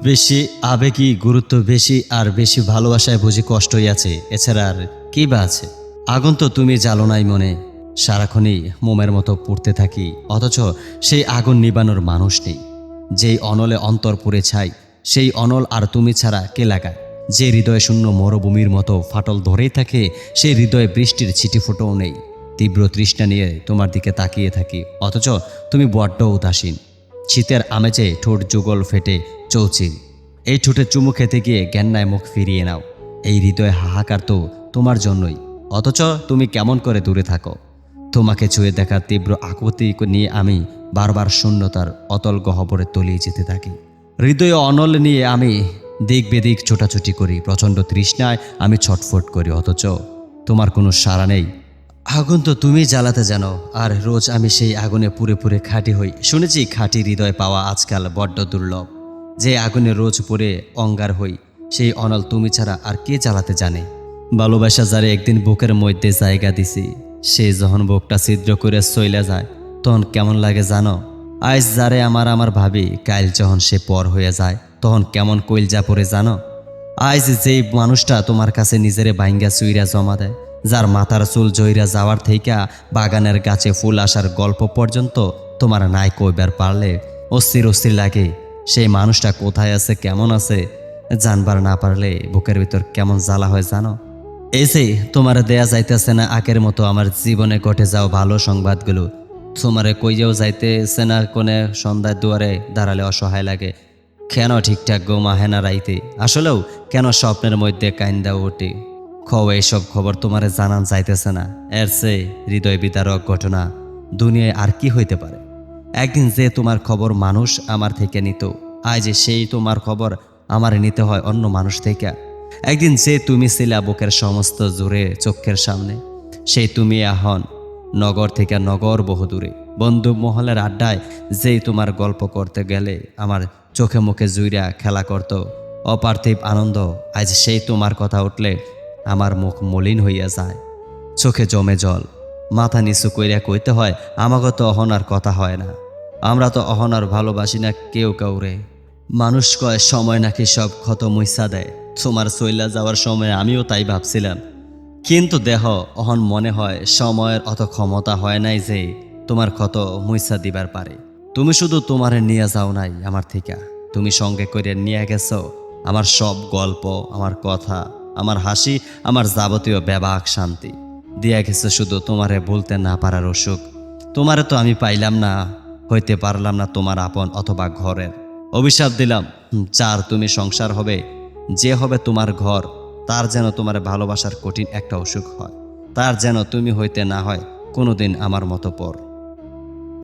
বেশি আবেগী গুরুত্ব বেশি আর বেশি ভালোবাসায় বুঝি কষ্টই আছে, এছাড়া আর কি বা আছে? আগুন তো তুমি জ্বালো নাই মনে, সারাক্ষণই মোমের মতো পুড়তে থাকি, অথচ সেই আগুন নিবানোর মানুষ নেই। যেই অনলে অন্তর পুড়ে ছাই, সেই অনল আর তুমি ছাড়া কে লাগায়? যে হৃদয় শূন্য মরুভূমির মতো ফাটল ধরেই থাকে, সেই হৃদয়ে বৃষ্টির ছিটি ফোটাও নেই। তীব্র তৃষ্ণা নিয়ে তোমার দিকে তাকিয়ে থাকি, অথচ তুমি বড্ড উদাসীন। শীতের আমেজে ঠোঁট যুগল ফেটে চৌচির, এই ঠোঁটে চুমু খেতে গিয়ে জ্ঞানায় মুখ ফিরিয়ে নাও। এই হৃদয়ে হাহাকার তো তোমার জন্যই, অথচ তুমি কেমন করে দূরে থাকো। তোমাকে ছুঁয়ে দেখার তীব্র আকুতি নিয়ে আমি বারবার শূন্যতার অতল গহ্বরে তলিয়ে যেতে থাকি। হৃদয়ে অনল নিয়ে আমি দিক বেদিক ছোটাছুটি করি, প্রচণ্ড তৃষ্ণায় আমি ছটফট করি, অথচ তোমার কোনো সাড়া নেই। আগুন তো তুমি জ্বালাতে জানো, আর রোজ আমি সেই আগুনে পুড়ে পুড়ে খাঁটি হই। শুনেছি খাঁটি হৃদয় পাওয়া আজকাল বড্ড দুর্লভ। যে আগুনে রোজ পুড়ে অঙ্গার হই, সেই অনল তুমি ছাড়া আর কে জ্বালাতে জানে? ভালোবাসা যারে একদিন বুকের মধ্যে জায়গা দিছি, সে যখন বুকটা ছিদ্র করে চইলা যায়, তখন কেমন লাগে জানো? আজ যারে আমার ভাবি, কাল যখন সে পর হয়ে যায়, তখন কেমন কইলজা পড়ে জানো? আজ যেই মানুষটা তোমার কাছে নিজেরে বাইঙ্গা চুইরা জমা দেয়, যার মাথার চুল জইরা যাওয়ার থেইকা বাগানের গাছে ফুল আসার গল্প পর্যন্ত তোমার নাই কইবার পারলে অস্থির অস্থির লাগে, সেই মানুষটা কোথায় আছে, কেমন আছে জানবার না পারলে বুকের ভিতর কেমন জ্বালা হয় জানো? এই যে তোমার দেয়া যাইতেছে না আগের মতো আমার জীবনে ঘটে যাও ভালো সংবাদগুলো, তোমারে কইয়াও যাইতেছে না, কোনে সন্ধ্যার দুয়ারে দাঁড়ালে অসহায় লাগে। কেন ঠিকঠাক ঘুম আহে না রাইতে, আসলেও কেন স্বপ্নের মধ্যে কাইন্দা ওঠে? এইসব খবর তোমারে জানান যাইতেছে না, এর চেয়ে হৃদয় বিদারক ঘটনা দুনিয়ায় আর কি হইতে পারে? একদিন যে তোমার খবর মানুষ আমার থেকে নিত, আজ সেই তোমার খবর আমার নিতে হয় অন্য মানুষ থেকে। একদিন যে তুমি ছিলা বুকের সমস্ত জুড়ে চোখের সামনে, সেই তুমি এখন নগর থেকে নগর বহু দূরে। বন্ধু মহলের আড্ডায় যেই তোমার গল্প করতে গেলে আমার চোখে মুখে জুইরা খেলা করত অপার্থিব আনন্দ, আজ সেই তোমার কথা উঠলে আমার মুখ মলিন হইয়া যায়, চোখে জমে জল, মাথা নিচু কইরা কইতে হয় আমাকে তো অহনার কথা হয় না, আমরা তো অহনার ভালোবাসি না কেউ কাউরে। মানুষ কয় সময় নাকি সব ক্ষত মুইসা দেয়, তোমার চইলা যাওয়ার সময় আমিও তাই ভাবছিলাম, কিন্তু দেহ অহন মনে হয় সময়ের অত ক্ষমতা হয় নাই যে তোমার ক্ষত মুইসা দিবার পারে। তুমি শুধু তোমারে নিয়ে যাও নাই আমার থেকে, তুমি সঙ্গে করে নিয়ে গেছো আমার সব গল্প, আমার কথা, আমার হাসি, আমার যাবতীয় ব্যাবাক শান্তি। দিয়া গেছে শুধু তোমারে বলতে না পারার অসুখ। তোমারে তো আমি পাইলাম না, হইতে পারলাম না তোমার আপন অথবা ঘরের। অভিশাপ দিলাম, যার তুমি সংসার হবে, যে হবে তোমার ঘর, তার যেন তোমার ভালোবাসার কঠিন একটা অসুখ হয়, তার যেন তুমি হইতে না হয় কোনোদিন আমার মতো পর।